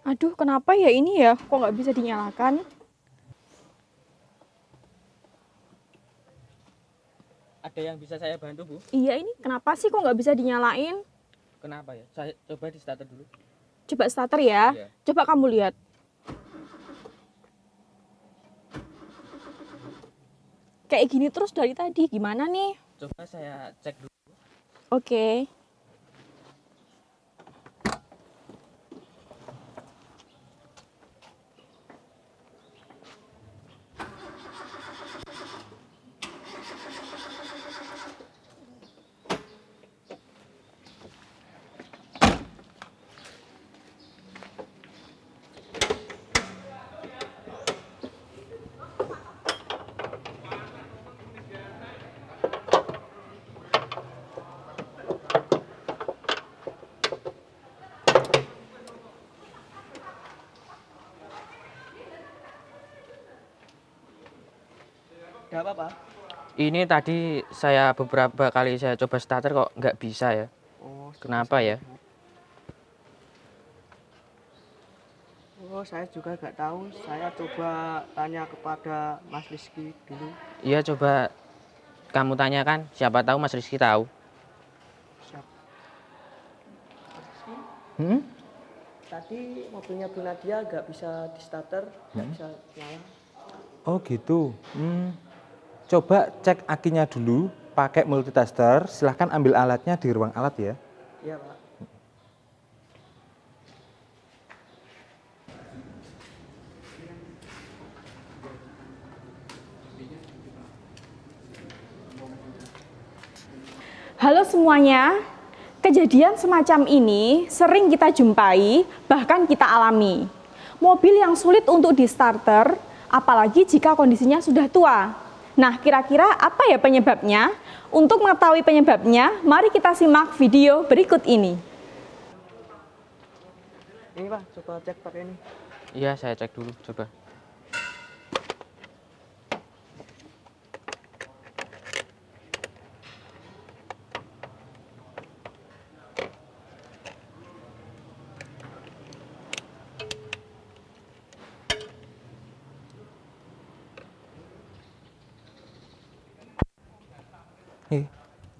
Aduh, kenapa ya ini ya? Kok nggak bisa dinyalakan? Ada yang bisa saya bantu, Bu? Iya, ini kenapa sih kok nggak bisa dinyalain? Kenapa ya? Saya coba di starter dulu. Coba starter ya. Iya. Coba kamu lihat. Kayak gini terus dari tadi. Gimana nih? Coba saya cek dulu. Oke. Ada apa, Pak? Ini tadi saya beberapa kali saya coba starter kok nggak bisa ya. Oh, Kenapa ya? Oh, saya juga nggak tahu. Saya coba tanya kepada Mas Rizky dulu. Iya, coba kamu tanyakan. Siapa tahu Mas Rizky tahu. Siap. Hmm? Tadi mobilnya Bu Nadia nggak bisa di starter, nggak bisa nyala. Oh gitu. Coba cek akinya dulu pakai multitester. Silahkan ambil alatnya di ruang alat ya. Iya, Pak. Halo semuanya. Kejadian semacam ini sering kita jumpai, bahkan kita alami. Mobil yang sulit untuk di starter, apalagi jika kondisinya sudah tua. Nah, kira-kira apa ya penyebabnya? Untuk mengetahui penyebabnya, mari kita simak video berikut ini. Ini, Pak, coba cek pakai ini. Iya, saya cek dulu. Coba.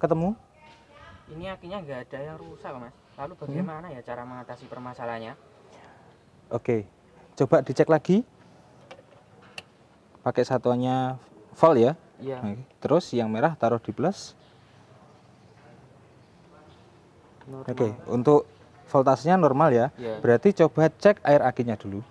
Ketemu? Ini akinya nggak ada yang rusak, Mas. Lalu bagaimana ya cara mengatasi permasalahannya? Oke. Coba dicek lagi. Pakai satuannya volt ya. Iya. Oke. Terus yang merah taruh di plus. Normal. Oke, untuk voltasenya normal ya. Iya. Berarti coba cek air akinya dulu.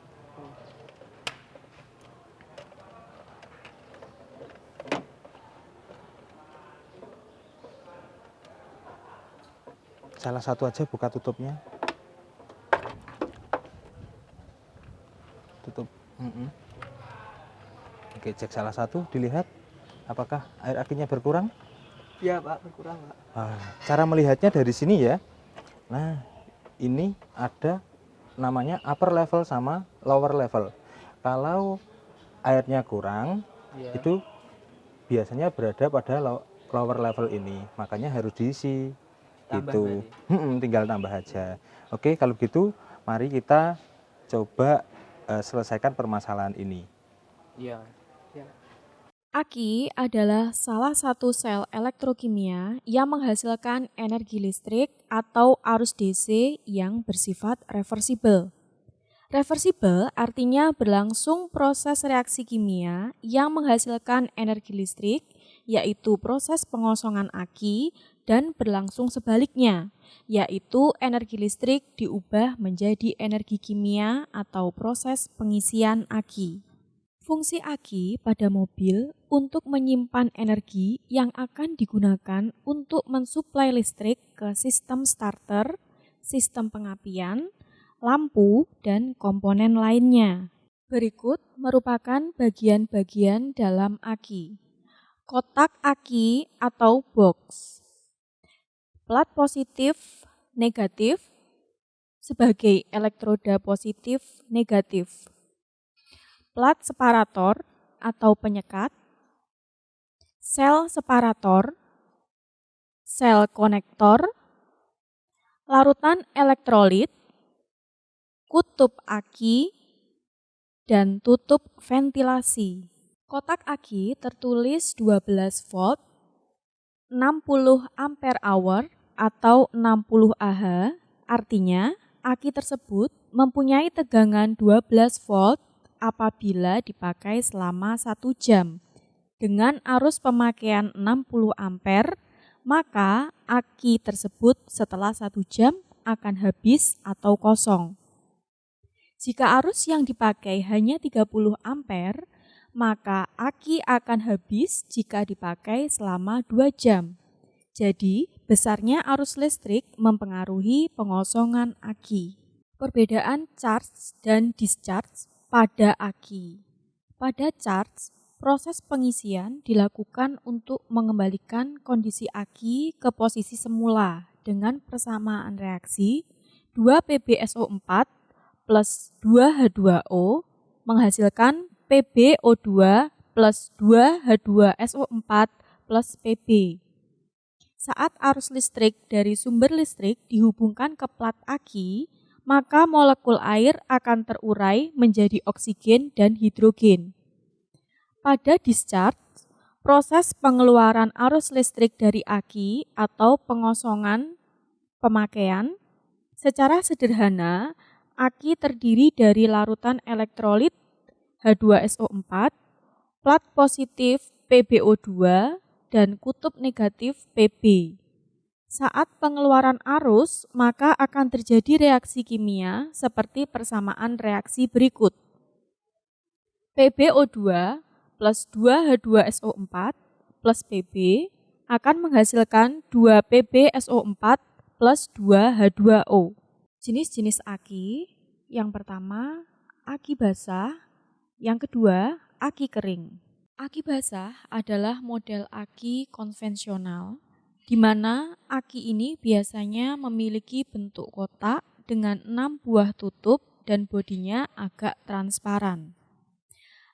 Salah satu aja buka tutupnya. Tutup. Oke, cek salah satu, dilihat apakah air akinya berkurang. Iya, Pak, berkurang, Pak. Cara melihatnya dari sini ya. Nah, ini ada namanya upper level sama lower level. Kalau airnya kurang, Iya. itu biasanya berada pada lower level ini. Makanya harus diisi. Tambah Gitu. berarti? Tinggal tambah aja. Oke, kalau gitu Mari kita coba selesaikan permasalahan ini. Iya. Aki adalah salah satu sel elektrokimia yang menghasilkan energi listrik atau arus DC yang bersifat reversibel. Reversibel artinya berlangsung proses reaksi kimia yang menghasilkan energi listrik, yaitu proses pengosongan aki, dan berlangsung sebaliknya, yaitu energi listrik diubah menjadi energi kimia atau proses pengisian aki. Fungsi aki pada mobil untuk menyimpan energi yang akan digunakan untuk mensuplai listrik ke sistem starter, sistem pengapian, lampu, dan komponen lainnya. Berikut merupakan bagian-bagian dalam aki. Kotak aki atau box. Plat positif, negatif sebagai elektroda positif, negatif. Plat separator atau penyekat, sel separator, sel konektor, larutan elektrolit, kutub aki, dan tutup ventilasi. Kotak aki tertulis 12 volt, 60 ampere hour atau 60 Ah, artinya aki tersebut mempunyai tegangan 12 volt apabila dipakai selama 1 jam. Dengan arus pemakaian 60 ampere, maka aki tersebut setelah 1 jam akan habis atau kosong. Jika arus yang dipakai hanya 30 ampere, maka aki akan habis jika dipakai selama 2 jam. Jadi, besarnya arus listrik mempengaruhi pengosongan aki. Perbedaan charge dan discharge pada aki. Pada charge, proses pengisian dilakukan untuk mengembalikan kondisi aki ke posisi semula dengan persamaan reaksi 2 PbSO4 plus 2 H2O menghasilkan PbO2 plus 2 H2SO4 plus Pb. Saat arus listrik dari sumber listrik dihubungkan ke plat aki, maka molekul air akan terurai menjadi oksigen dan hidrogen. Pada discharge, proses pengeluaran arus listrik dari aki atau pengosongan pemakaian, secara sederhana, aki terdiri dari larutan elektrolit H2SO4, plat positif PbO2, dan kutub negatif Pb. Saat pengeluaran arus, maka akan terjadi reaksi kimia seperti persamaan reaksi berikut. PbO2 plus 2 H2SO4 plus Pb akan menghasilkan 2 PbSO4 plus 2 H2O. Jenis-jenis aki, yang pertama aki basah, yang kedua aki kering. Aki basah adalah model aki konvensional, di mana aki ini biasanya memiliki bentuk kotak dengan 6 buah tutup dan bodinya agak transparan.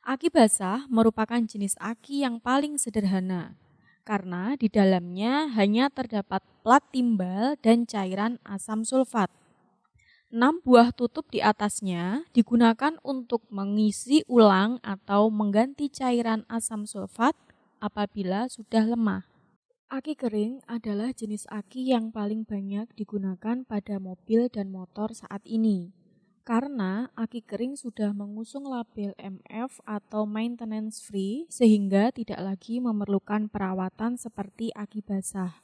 Aki basah merupakan jenis aki yang paling sederhana, karena di dalamnya hanya terdapat plat timbal dan cairan asam sulfat. 6 buah tutup di atasnya digunakan untuk mengisi ulang atau mengganti cairan asam sulfat apabila sudah lemah. Aki kering adalah jenis aki yang paling banyak digunakan pada mobil dan motor saat ini. Karena aki kering sudah mengusung label MF atau maintenance free sehingga tidak lagi memerlukan perawatan seperti aki basah.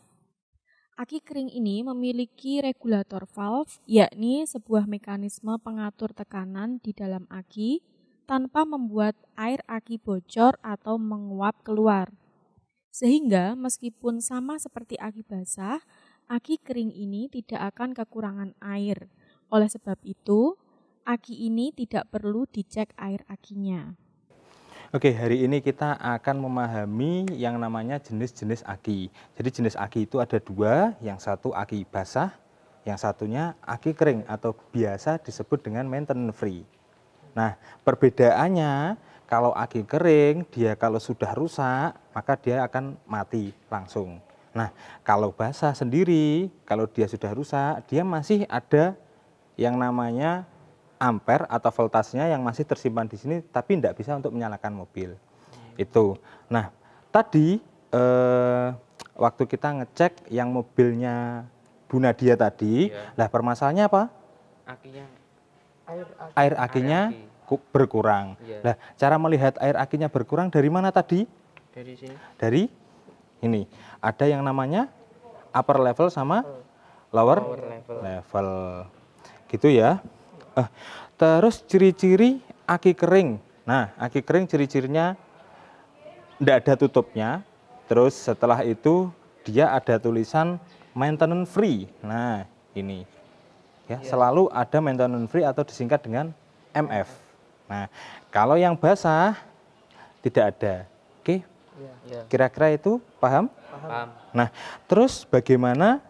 Aki kering ini memiliki regulator valve, yakni sebuah mekanisme pengatur tekanan di dalam aki tanpa membuat air aki bocor atau menguap keluar. Sehingga meskipun sama seperti aki basah, aki kering ini tidak akan kekurangan air. Oleh sebab itu, aki ini tidak perlu dicek air akinya. Oke, hari ini kita akan memahami yang namanya jenis-jenis aki. Jadi jenis aki itu ada 2, yang satu aki basah, yang satunya aki kering atau biasa disebut dengan maintenance free. Nah, perbedaannya kalau aki kering, dia kalau sudah rusak, maka dia akan mati langsung. Nah, kalau basah sendiri, kalau dia sudah rusak, dia masih ada yang namanya ampere atau voltasenya yang masih tersimpan di sini, tapi tidak bisa untuk menyalakan mobil. Itu. Nah, tadi waktu kita ngecek yang mobilnya Bu Nadia tadi, lah permasalahannya apa? Akinya Air akinya aki. berkurang. Iya. Lah, cara melihat air akinya berkurang dari mana tadi? Dari sini. Dari ini. Ada yang namanya upper level sama lower Lower level. Gitu ya. Terus ciri-ciri aki kering. Nah, aki kering ciri-cirinya tidak ada tutupnya. Terus setelah itu dia ada tulisan maintenance free. Nah, ini. Ya, selalu ada maintenance free atau disingkat dengan MF. Nah, kalau yang basah tidak ada. Oke? Iya. Kira-kira itu paham? Paham. Nah, terus bagaimana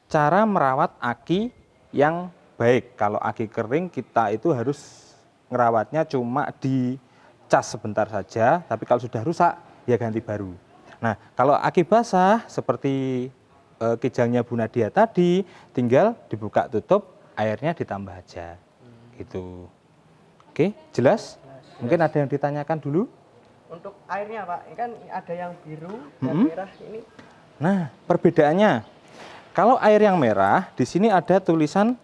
cara merawat aki yang baik? Kalau aki kering kita itu harus ngerawatnya cuma dicas sebentar saja, tapi kalau sudah rusak ya ganti baru. Nah, kalau aki basah seperti kijangnya Bu Nadia tadi, tinggal dibuka tutup, airnya ditambah aja. Gitu. Oke, jelas? Mungkin ada yang ditanyakan dulu? Untuk airnya Pak, ini kan ada yang biru dan merah ini. Nah, perbedaannya, kalau air yang merah, di sini ada tulisan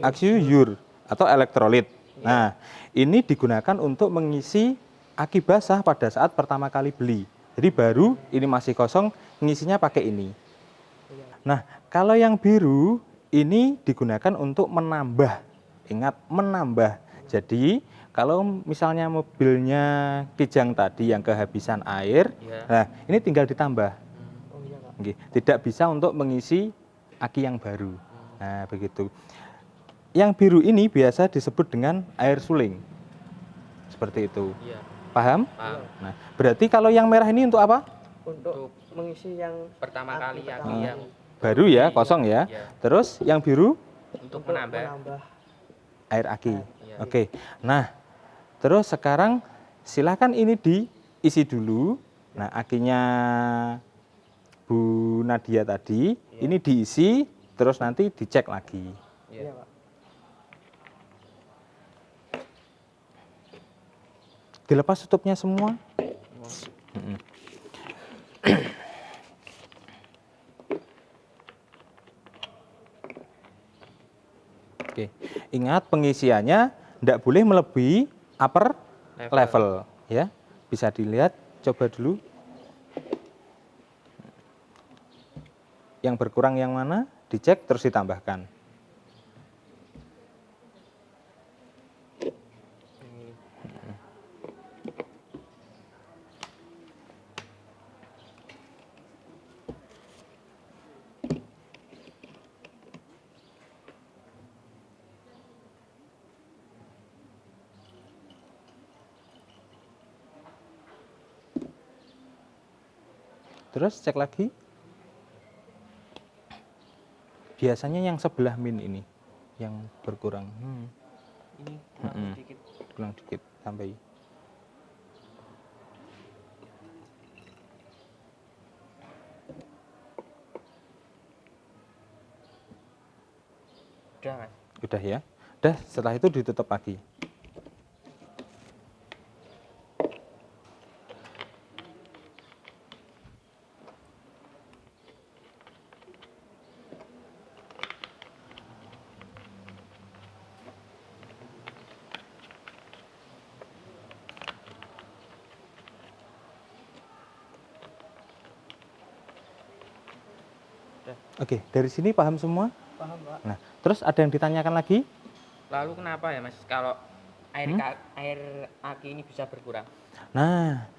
aksiyur atau elektrolit. Nah, ini digunakan untuk mengisi aki basah pada saat pertama kali beli. Jadi baru ini masih kosong, ngisinya pakai ini. Nah, kalau yang biru ini digunakan untuk menambah. Ingat, menambah. Jadi, kalau misalnya mobilnya kijang tadi yang kehabisan air, nah ini tinggal ditambah. Oke, tidak bisa untuk mengisi aki yang baru. Nah, begitu. Yang biru ini biasa disebut dengan air suling. Seperti itu. Iya. Paham? Paham. Nah, berarti kalau yang merah ini untuk apa? Untuk mengisi yang Pertama kali aki aki yang Baru ya, kosong ya. Iya. Terus yang biru untuk menambah. air aki. Iya. Oke. Nah, terus sekarang silakan ini diisi dulu. Nah, akinya Bu Nadia tadi ini diisi, terus nanti dicek lagi. Iya. Pak. Dilepas tutupnya semua. Oke, ingat pengisiannya tidak boleh melebihi upper level, ya. Bisa dilihat, coba dulu. Yang berkurang yang mana? Dicek terus ditambahkan. Terus cek lagi. Biasanya yang sebelah min ini yang berkurang. Ini kurang sedikit. Kurang dikit, sampai. Udah, Mas. Udah ya. Udah, setelah itu ditutup lagi. Oke, dari sini paham semua? Paham Pak. Nah, terus ada yang ditanyakan lagi? Lalu kenapa ya, Mas, kalau air aki ini bisa berkurang? Nah,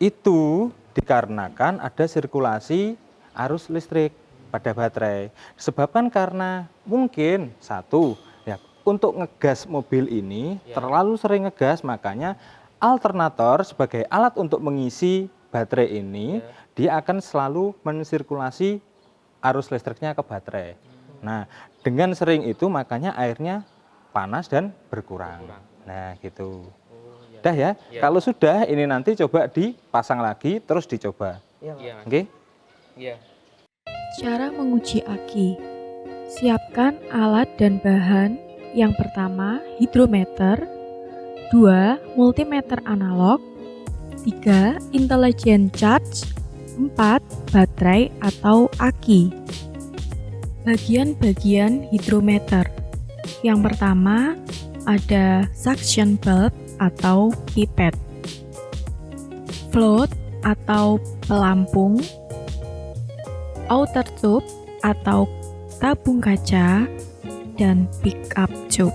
itu dikarenakan ada sirkulasi arus listrik pada baterai. Disebabkan karena mungkin satu, ya, untuk ngegas mobil ini terlalu sering ngegas, makanya alternator sebagai alat untuk mengisi baterai ini, dia akan selalu mensirkulasi arus listriknya ke baterai. Nah, dengan sering itu makanya airnya panas dan berkurang. Nah, gitu. Udah ya. Kalau sudah, ini nanti coba dipasang lagi, terus dicoba. Iya Pak. Iya, Mas. Oke? Iya. Cara menguji aki. Siapkan alat dan bahan. Yang pertama, hidrometer. 2. Multimeter analog. 3. Intelligent charge. 4. Baterai atau aki. Bagian-bagian hidrometer. Yang pertama, ada suction bulb atau pipet, float atau pelampung, outer tube atau tabung kaca, dan pickup tube.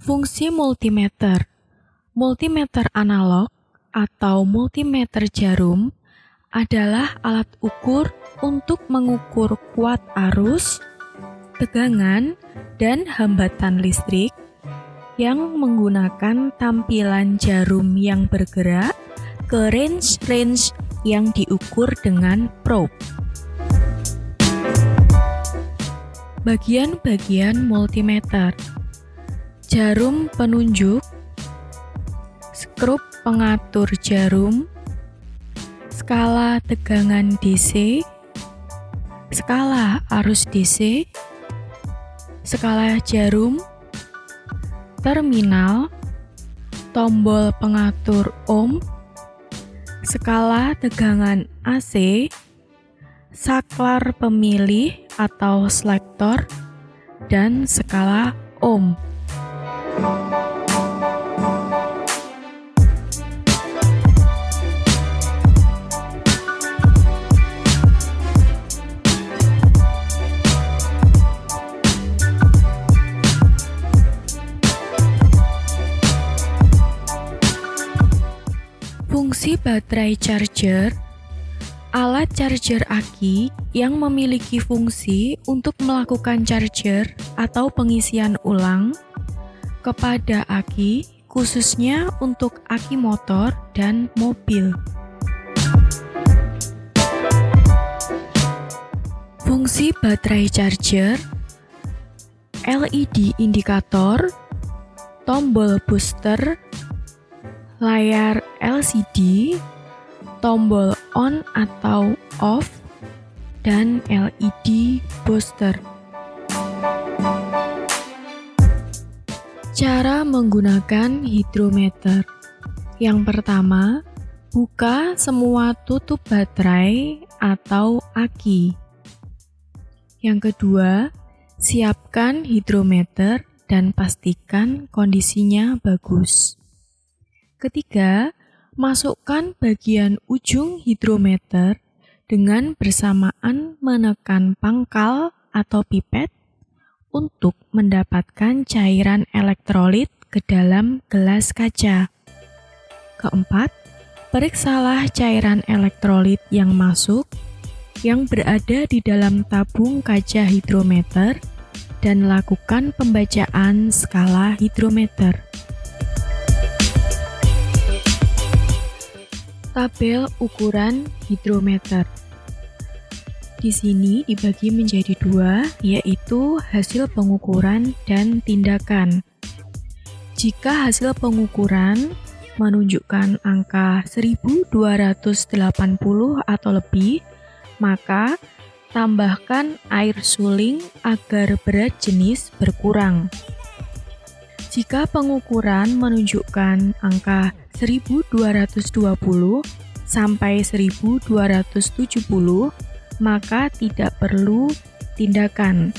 Fungsi multimeter. Multimeter analog atau multimeter jarum adalah alat ukur untuk mengukur kuat arus, tegangan, dan hambatan listrik yang menggunakan tampilan jarum yang bergerak ke range-range yang diukur dengan probe. Bagian-bagian multimeter: jarum penunjuk, skrup pengatur jarum, skala tegangan DC, skala arus DC, skala jarum, terminal, tombol pengatur ohm, skala tegangan AC, saklar pemilih atau selektor, dan skala ohm. Fungsi baterai charger. Alat charger aki yang memiliki fungsi untuk melakukan charger atau pengisian ulang kepada aki, khususnya untuk aki motor dan mobil. Fungsi baterai charger: LED indikator, tombol booster, layar LCD, tombol on atau off, dan LED booster. Cara menggunakan hidrometer. Yang pertama, buka semua tutup baterai atau aki. Yang kedua, siapkan hidrometer dan pastikan kondisinya bagus. Ketiga, masukkan bagian ujung hidrometer dengan bersamaan menekan pangkal atau pipet untuk mendapatkan cairan elektrolit ke dalam gelas kaca. Keempat, periksalah cairan elektrolit yang masuk yang berada di dalam tabung kaca hidrometer dan lakukan pembacaan skala hidrometer. Tabel ukuran hidrometer. Di sini dibagi menjadi dua, yaitu hasil pengukuran dan tindakan. Jika hasil pengukuran menunjukkan angka 1280 atau lebih, maka tambahkan air suling agar berat jenis berkurang. Jika pengukuran menunjukkan angka 1220 sampai 1270, maka tidak perlu tindakan.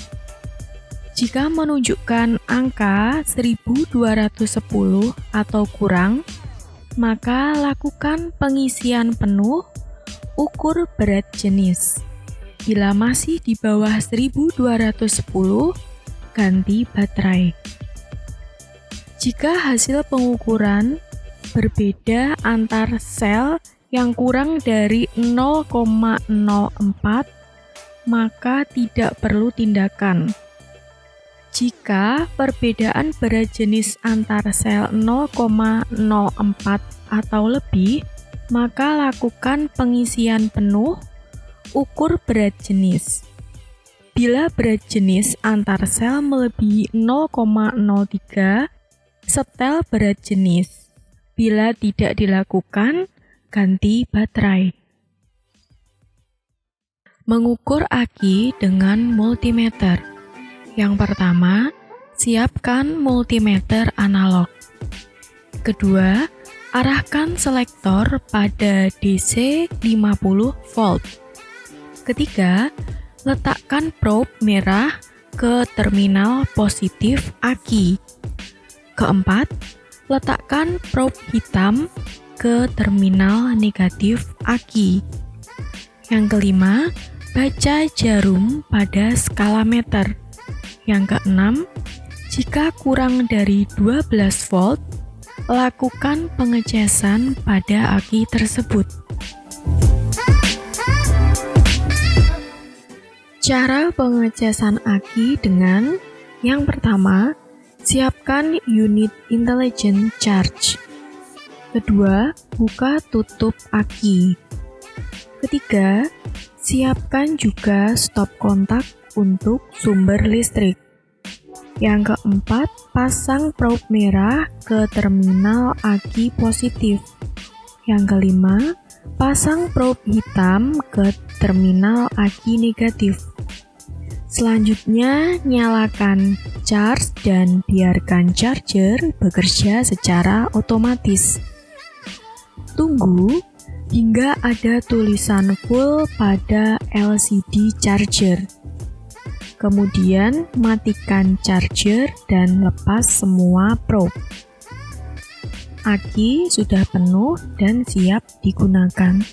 Jika menunjukkan angka 1210 atau kurang, maka lakukan pengisian penuh, ukur berat jenis. Bila masih di bawah 1210, ganti baterai. Jika hasil pengukuran berbeda antar sel yang kurang dari 0,04, maka tidak perlu tindakan. Jika perbedaan berat jenis antar sel 0,04 atau lebih, maka lakukan pengisian penuh, ukur berat jenis. Bila berat jenis antar sel melebihi 0,03, setel berat jenis. Bila tidak dilakukan, ganti baterai. Mengukur aki dengan multimeter. Yang pertama, siapkan multimeter analog. Kedua, arahkan selektor pada DC 50 volt. Ketiga, letakkan probe merah ke terminal positif aki. Keempat, letakkan probe hitam ke terminal negatif aki. Yang kelima, baca jarum pada skala meter. Yang keenam, jika kurang dari 12 volt, lakukan pengecasan pada aki tersebut. Cara pengecasan aki dengan yang pertama, siapkan unit intelligent charge. Kedua, buka tutup aki. Ketiga, siapkan juga stop kontak untuk sumber listrik. Yang keempat, pasang probe merah ke terminal aki positif. Yang kelima, pasang probe hitam ke terminal aki negatif. Selanjutnya, nyalakan charge dan biarkan charger bekerja secara otomatis. Tunggu hingga ada tulisan full pada LCD charger. Kemudian, matikan charger dan lepas semua probe. Aki sudah penuh dan siap digunakan.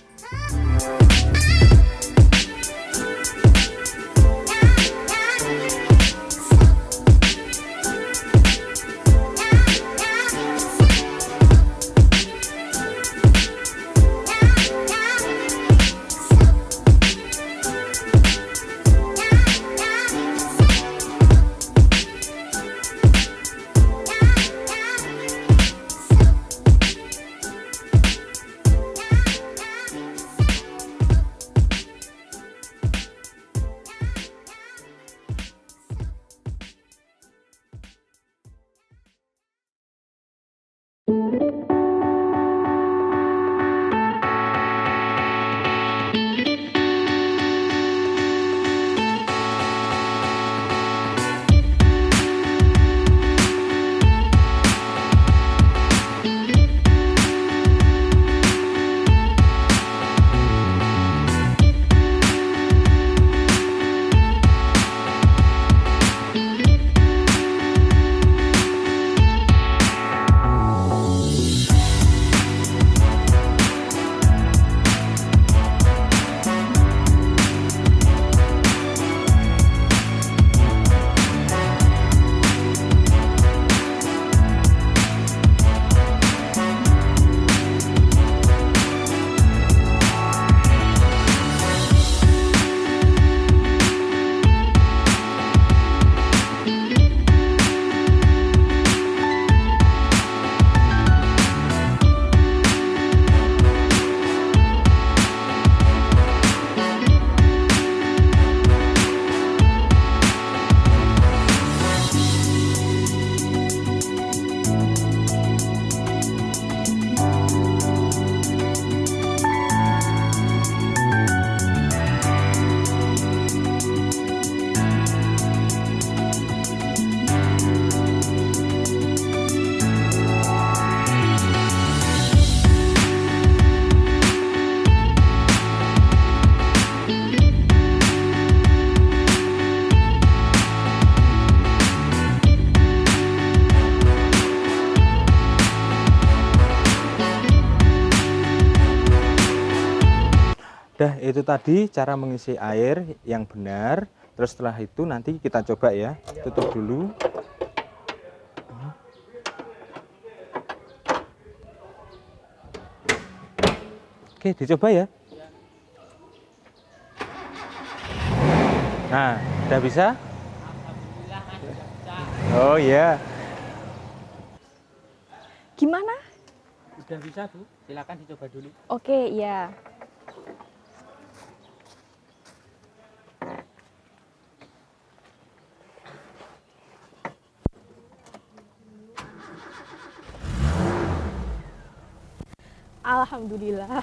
Udah, itu tadi cara mengisi air yang benar. Terus setelah itu nanti kita coba ya. Tutup dulu. Oke, dicoba ya. Nah, udah bisa? Oh iya. Gimana? Udah bisa Bu, silakan dicoba dulu. Oke, ya. Alhamdulillah.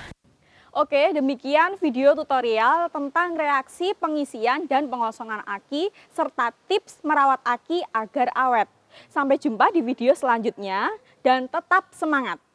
Oke, demikian video tutorial tentang reaksi pengisian dan pengosongan aki serta tips merawat aki agar awet. Sampai jumpa di video selanjutnya dan tetap semangat!